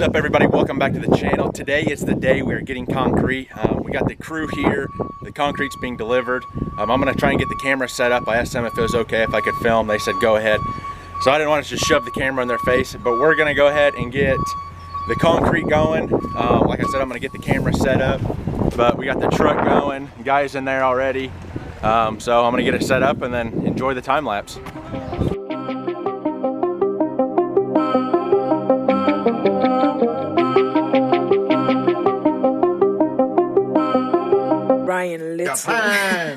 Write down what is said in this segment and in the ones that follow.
up, everybody? Welcome back to the channel. Today is the day we are getting concrete. We got the crew here. The concrete's being delivered. I'm gonna try and get the camera set up. I asked them if it was okay if I could film. They said go ahead. So I didn't want to just shove the camera in their face, but we're gonna go ahead and get the concrete going. Like I said, I'm gonna get the camera set up, but we got the truck going. Guys in there already. So I'm gonna get it set up and then enjoy the time lapse. Japan.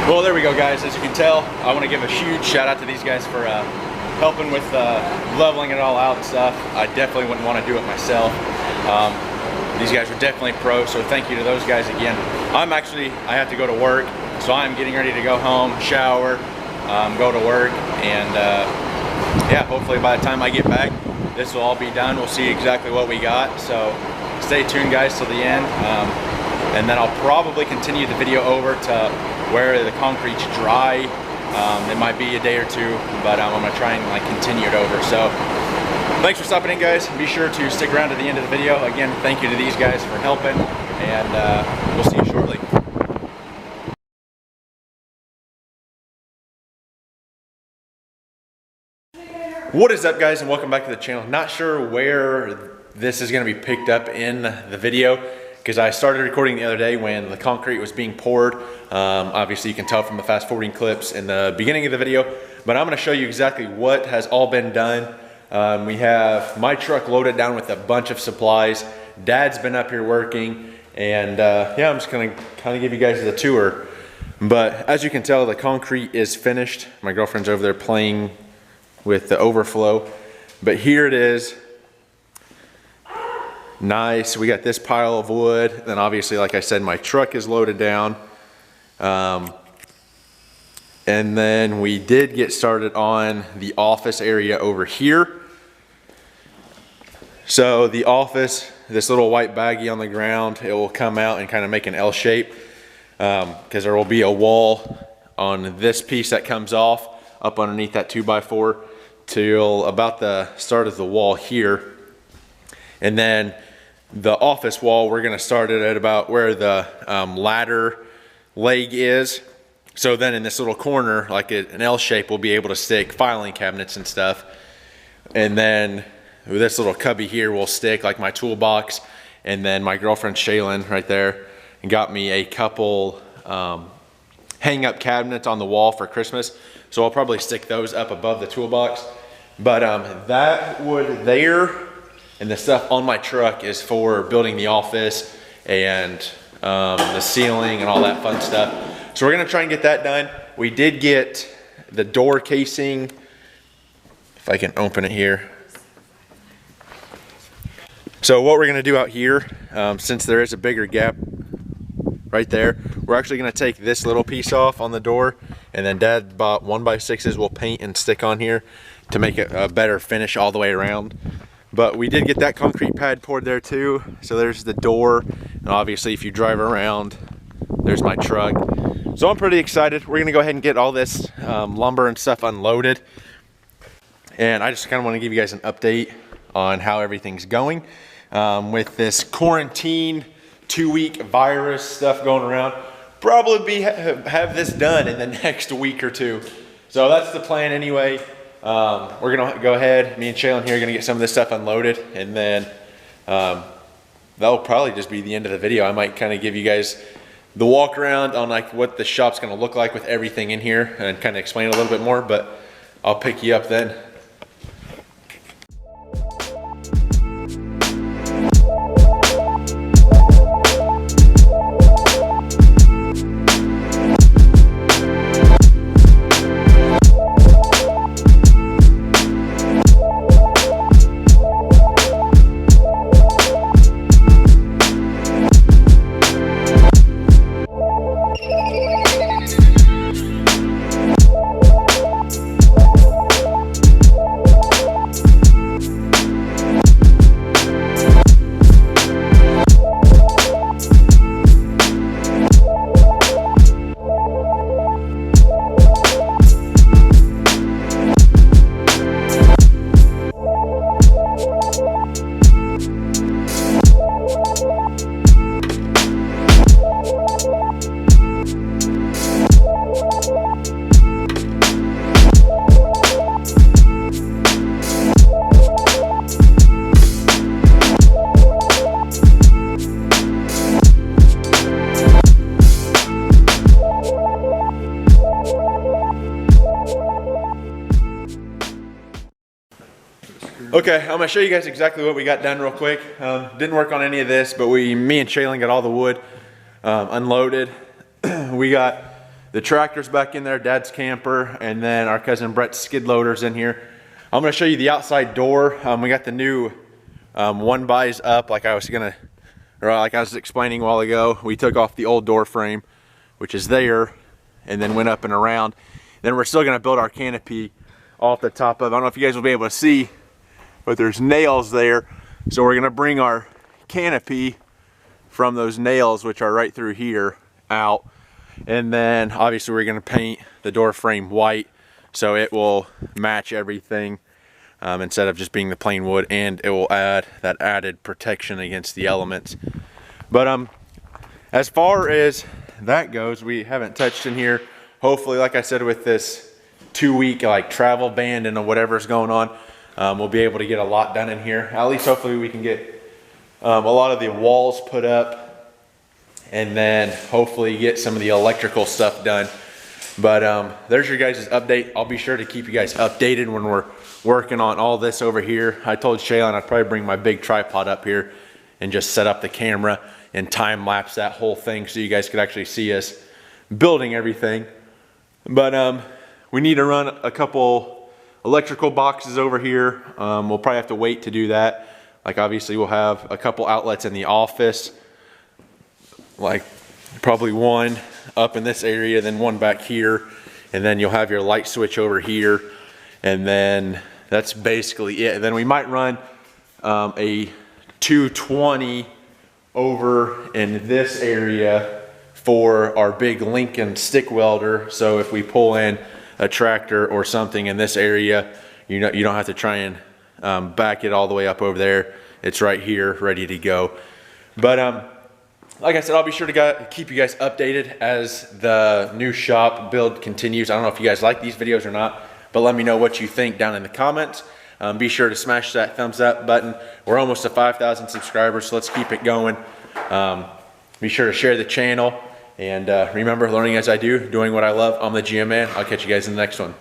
Well, there we go, guys. As you can tell, I want to give a huge shout out to these guys for helping with leveling it all out and stuff. I definitely wouldn't want to do it myself. These guys are definitely pros, so thank you to those guys again. I have to go to work, so I'm getting ready to go home, shower, go to work, and yeah, hopefully by the time I get back, this will all be done. We'll see exactly what we got, so stay tuned, guys, till the end. And then I'll probably continue the video over to where the concrete's dry. It might be a day or two, but I'm gonna try and continue it over. So thanks for stopping in, guys. Be sure to stick around to the end of the video. Again, thank you to these guys for helping, and we'll see you shortly. What is up, guys, and welcome back to the channel. Not sure where this is gonna be picked up in the video, because I started recording the other day when the concrete was being poured. Obviously you can tell from the fast forwarding clips in the beginning of the video, but I'm gonna show you exactly what has all been done. We have my truck loaded down with a bunch of supplies. Dad's been up here working, and yeah, I'm just gonna kind of give you guys the tour. But as you can tell, the concrete is finished. My girlfriend's over there playing with the overflow, but here it is. Nice. We got this pile of wood. Then obviously, like I said, my truck is loaded down. And then we did get started on the office area over here. So the office, this little white baggie on the ground, it will come out and kind of make an L shape, because there will be a wall on this piece that comes off up underneath that 2x4 till about the start of the wall here. And then the office wall, we're gonna start it at about where the ladder leg is. So then in this little corner, like an L shape, we'll be able to stick filing cabinets and stuff. And then this little cubby here will stick like my toolbox. And then my girlfriend Shaylin right there got me a couple hang up cabinets on the wall for Christmas. So I'll probably stick those up above the toolbox. But that wood there and the stuff on my truck is for building the office and the ceiling and all that fun stuff. So we're gonna try and get that done. We did get the door casing, if I can open it here. So what we're gonna do out here, since there is a bigger gap right there, we're actually gonna take this little piece off on the door, and then Dad bought 1x6s we'll paint and stick on here to make it a better finish all the way around. But we did get that concrete pad poured there too. So there's the door, and obviously if you drive around, there's my truck. So I'm pretty excited. We're gonna go ahead and get all this lumber and stuff unloaded. And I just kind of want to give you guys an update on how everything's going. With this quarantine 2-week virus stuff going around, probably have this done in the next week or two. So that's the plan anyway. We're gonna go ahead, me and Shaylin here are gonna get some of this stuff unloaded, and then that'll probably just be the end of the video. I might kind of give you guys the walk around on like what the shop's gonna look like with everything in here and kind of explain a little bit more, but I'll pick you up then. Okay, I'm gonna show you guys exactly what we got done real quick. Didn't work on any of this, but me and Shaylin got all the wood unloaded. We got the tractors back in there, Dad's camper, and then our cousin Brett's skid loaders in here. I'm gonna show you the outside door. We got the new 1x's up, like I was explaining a while ago. We took off the old door frame, which is there, and then went up and around. Then we're still gonna build our canopy off the top of. I don't know if you guys will be able to see, but there's nails there. So we're gonna bring our canopy from those nails, which are right through here, out. And then obviously we're gonna paint the door frame white so it will match everything instead of just being the plain wood, and it will add that added protection against the elements. But as far as that goes, we haven't touched in here. Hopefully, like I said, with this 2-week like travel ban and whatever's going on, we'll be able to get a lot done in here. At least hopefully we can get a lot of the walls put up, and then hopefully get some of the electrical stuff done. But there's your guys' update. I'll be sure to keep you guys updated when we're working on all this over here. I told Shaylin I'd probably bring my big tripod up here and just set up the camera and time lapse that whole thing so you guys could actually see us building everything. But we need to run a couple electrical boxes over here. We'll probably have to wait to do that. Like obviously we'll have a couple outlets in the office, like probably one up in this area, then one back here, and then you'll have your light switch over here, and then that's basically it. And then we might run a 220 over in this area for our big Lincoln stick welder. So if we pull in a tractor or something in this area, you don't have to try and back it all the way up over there. It's right here ready to go. But like I said, I'll be sure to keep you guys updated as the new shop build continues. I don't know if you guys like these videos or not, but let me know what you think down in the comments. Be sure to smash that thumbs up button. We're almost to 5,000 subscribers, so let's keep it going. Be sure to share the channel, and remember, learning as I do, doing what I love. I'm the GM Man. I'll catch you guys in the next one.